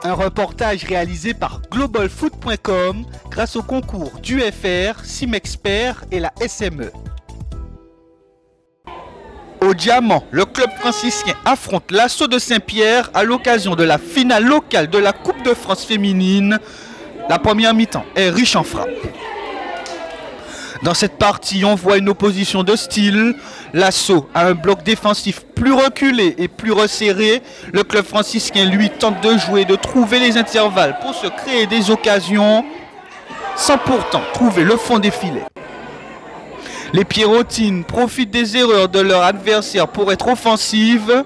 Un reportage réalisé par globalfoot.com grâce au concours d'UFR, Simexpert et la SME. Au Diamant, le club franciscain affronte l'Assaut de Saint-Pierre à l'occasion de la finale locale de la Coupe de France féminine. La première mi-temps est riche en frappes. Dans cette partie, on voit une opposition de style. L'Assaut a un bloc défensif plus reculé et plus resserré. Le club franciscain, lui, tente de jouer, de trouver les intervalles pour se créer des occasions, sans pourtant trouver le fond des filets. Les Pierrotines profitent des erreurs de leur adversaire pour être offensives.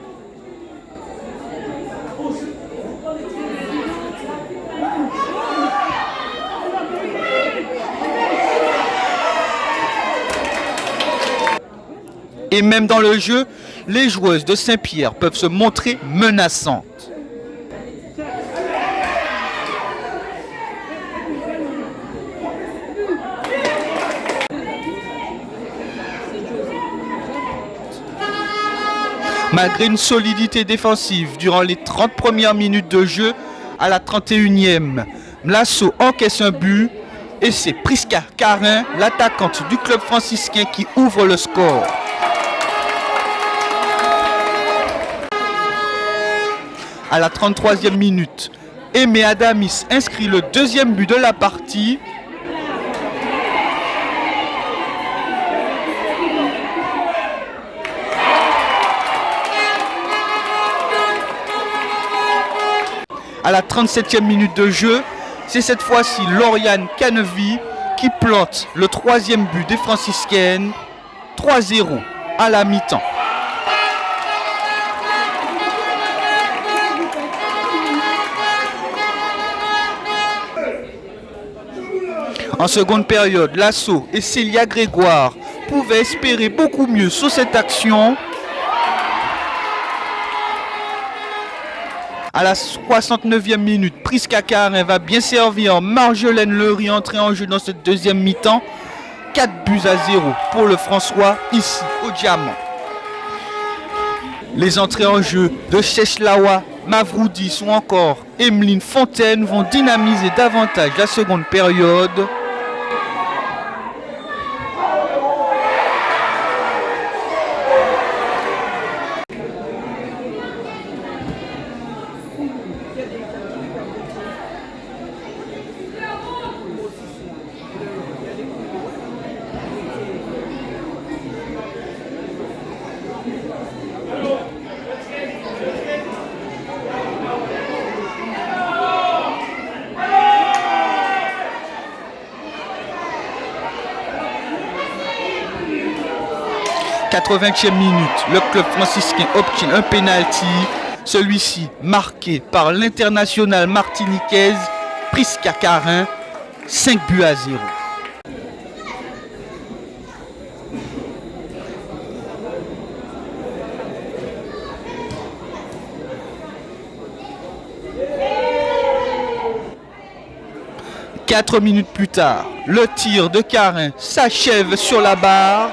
Et même dans le jeu, les joueuses de Saint-Pierre peuvent se montrer menaçantes. Malgré une solidité défensive durant les 30 premières minutes de jeu, à la 31e, l'Assaut encaisse un but et c'est Prisca Carin, l'attaquante du club franciscain, qui ouvre le score. À la 33e minute, Aimé Adamis inscrit le deuxième but de la partie. À la 37e minute de jeu, c'est cette fois-ci Lauriane Canevi qui plante le troisième but des franciscaines. 3-0 à la mi-temps. En seconde période, l'Assaut et Célia Grégoire pouvaient espérer beaucoup mieux sur cette action. À la 69e minute, Prisca Carin va bien servir Marjolaine Lery, entrée en jeu dans cette deuxième mi-temps. 4-0 pour le François, ici au Diamant. Les entrées en jeu de Chechlawa Mavroudis ou encore Emeline Fontaine vont dynamiser davantage la seconde période. À la 80e minute, le club franciscain obtient un penalty, celui-ci marqué par l'internationale martiniquaise Prisca Carin, 5-0. Quatre minutes plus tard, le tir de Carin s'achève sur la barre.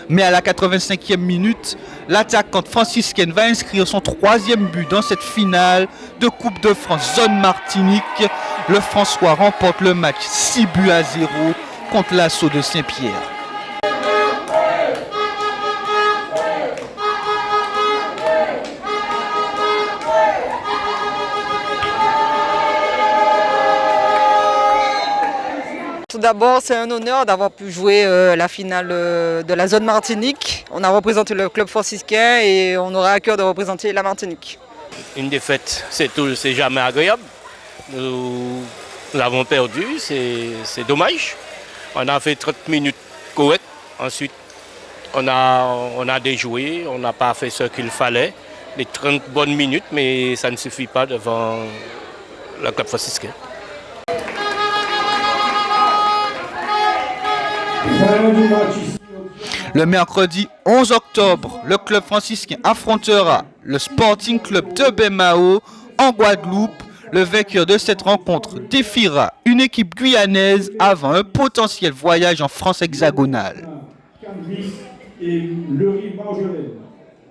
Mais à la 85e minute, l'attaquante franciscaine va inscrire son troisième but dans cette finale de Coupe de France zone Martinique. Le François remporte le match 6-0 contre l'Assaut de Saint-Pierre. Tout d'abord, c'est un honneur d'avoir pu jouer la finale de la zone Martinique. On a représenté le club franciscain et on aura à cœur de représenter la Martinique. Une défaite, c'est jamais agréable. Nous l'avons perdu, c'est dommage. On a fait 30 minutes correctes. Ensuite, on a déjoué, on n'a pas fait ce qu'il fallait. Les 30 bonnes minutes, mais ça ne suffit pas devant le club franciscain. Le mercredi 11 octobre, le club franciscain affrontera le Sporting Club de Bemao en Guadeloupe. Le vainqueur de cette rencontre défiera une équipe guyanaise avant un potentiel voyage en France hexagonale. Canvis et Lery Marjolaine.